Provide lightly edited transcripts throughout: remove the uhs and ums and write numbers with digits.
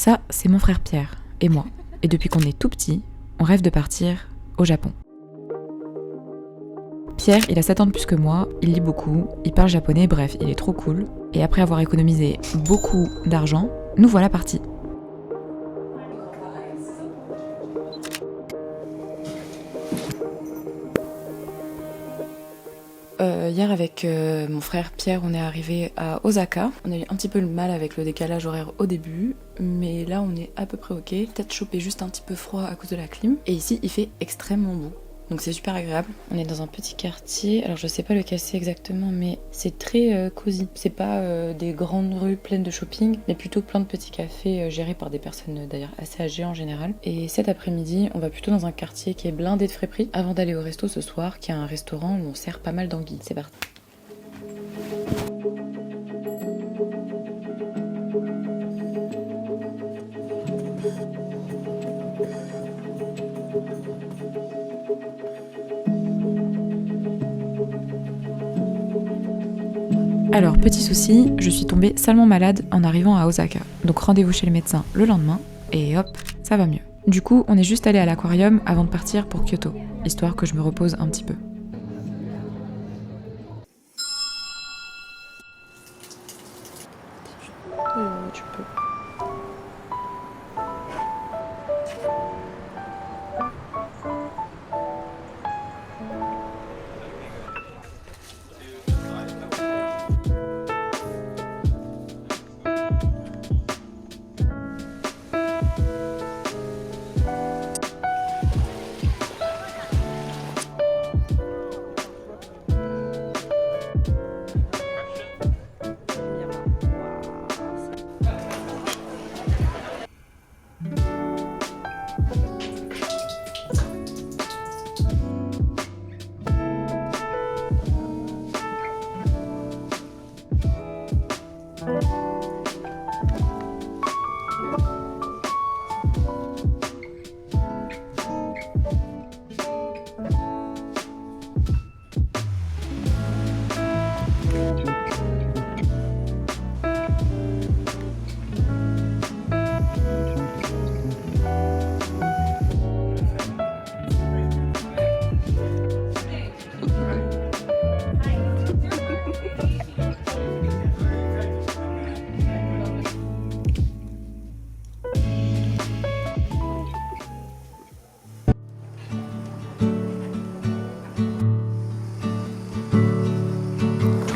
Ça, c'est mon frère Pierre et moi. Et depuis qu'on est tout petit, on rêve de partir au Japon. Pierre, il a 7 ans de plus que moi, il lit beaucoup, il parle japonais, bref, il est trop cool. Et après avoir économisé beaucoup d'argent, nous voilà partis. Hier avec mon frère Pierre, on est arrivé à Osaka. On a eu un petit peu le mal avec le décalage horaire au début, mais là on est à peu près ok. Peut-être choper juste un petit peu froid à cause de la clim. Et ici il fait extrêmement beau. Donc c'est super agréable. On est dans un petit quartier, alors je sais pas lequel c'est exactement, mais c'est très cosy. C'est pas des grandes rues pleines de shopping, mais plutôt plein de petits cafés gérés par des personnes d'ailleurs assez âgées en général. Et cet après-midi, on va plutôt dans un quartier qui est blindé de friperies avant d'aller au resto ce soir, qui est un restaurant où on sert pas mal d'anguilles. C'est parti. Alors, petit souci, je suis tombée salement malade en arrivant à Osaka. Donc rendez-vous chez le médecin le lendemain, et hop, ça va mieux. Du coup, on est juste allé à l'aquarium avant de partir pour Kyoto, histoire que je me repose un petit peu. Tu peux.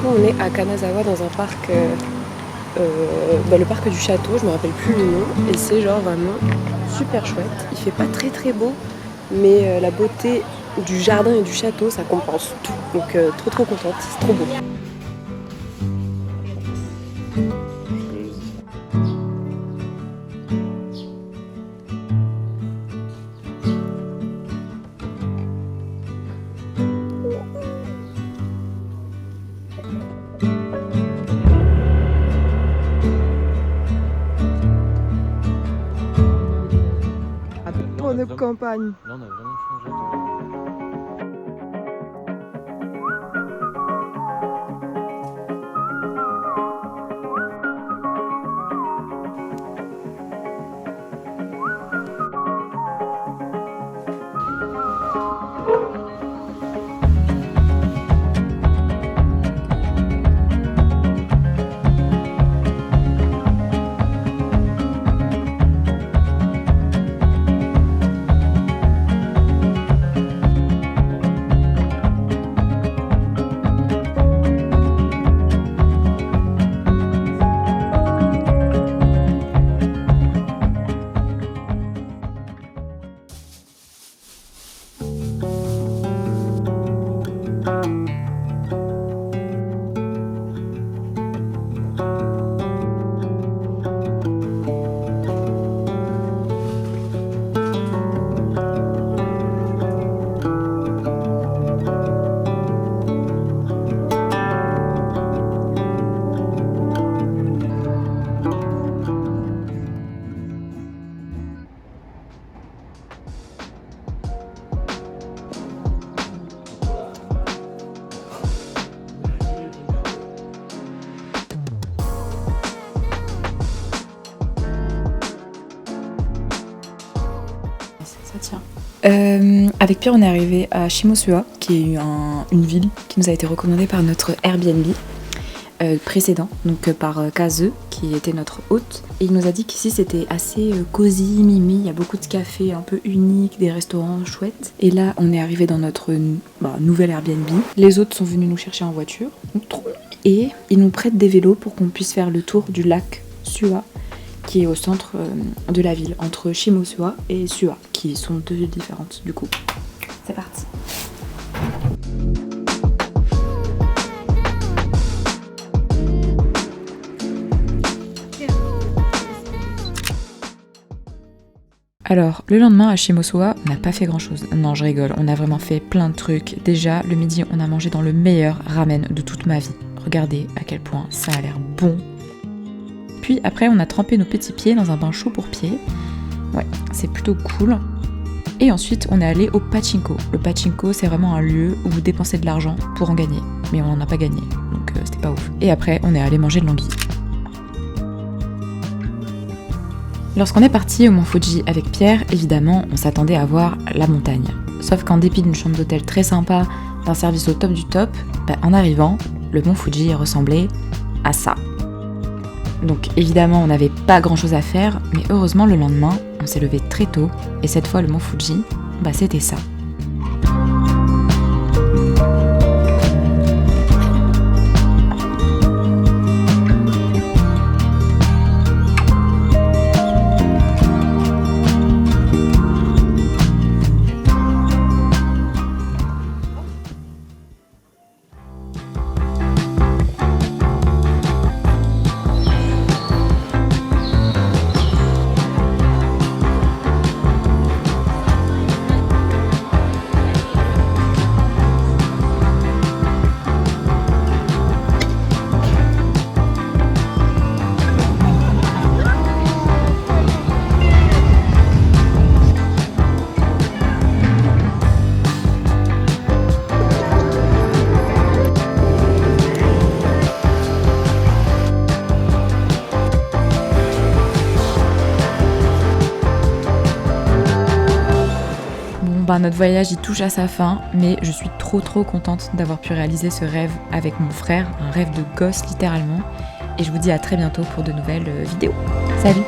On est à Kanazawa dans un parc, le parc du château, je me rappelle plus le nom, et c'est genre vraiment super chouette. Il fait pas très très beau, mais la beauté du jardin et du château ça compense tout, donc trop contente, c'est trop beau. Bonne campagne. Là, on a vraiment changé. Ça tient. Avec Pierre, on est arrivé à Shimosua, qui est une ville qui nous a été recommandée par notre Airbnb précédent, donc par Kaze, qui était notre hôte. Et il nous a dit qu'ici c'était assez cosy, mimi, il y a beaucoup de cafés un peu uniques, des restaurants chouettes. Et là, on est arrivé dans notre nouvel Airbnb. Les autres sont venus nous chercher en voiture, et ils nous prêtent des vélos pour qu'on puisse faire le tour du lac Sua, qui est au centre de la ville, entre Shimosua et Sua, qui sont deux villes différentes du coup. C'est parti. Alors, le lendemain à Shimosua, on n'a pas fait grand chose. Non, je rigole, on a vraiment fait plein de trucs. Déjà, le midi, on a mangé dans le meilleur ramen de toute ma vie. Regardez à quel point ça a l'air bon. Puis après, on a trempé nos petits pieds dans un bain chaud pour pieds. Ouais, c'est plutôt cool. Et ensuite, on est allé au pachinko. Le pachinko, c'est vraiment un lieu où vous dépensez de l'argent pour en gagner. Mais on n'en a pas gagné, donc c'était pas ouf. Et après, on est allé manger de l'anguille. Lorsqu'on est parti au Mont Fuji avec Pierre, évidemment, on s'attendait à voir la montagne. Sauf qu'en dépit d'une chambre d'hôtel très sympa, d'un service au top du top, en arrivant, le Mont Fuji ressemblait à ça. Donc évidemment, on n'avait pas grand chose à faire, mais heureusement, le lendemain, on s'est levé très tôt, et cette fois, le Mont Fuji, c'était ça. Notre voyage y touche à sa fin, mais je suis trop contente d'avoir pu réaliser ce rêve avec mon frère, un rêve de gosse littéralement, et je vous dis à très bientôt pour de nouvelles vidéos. Salut!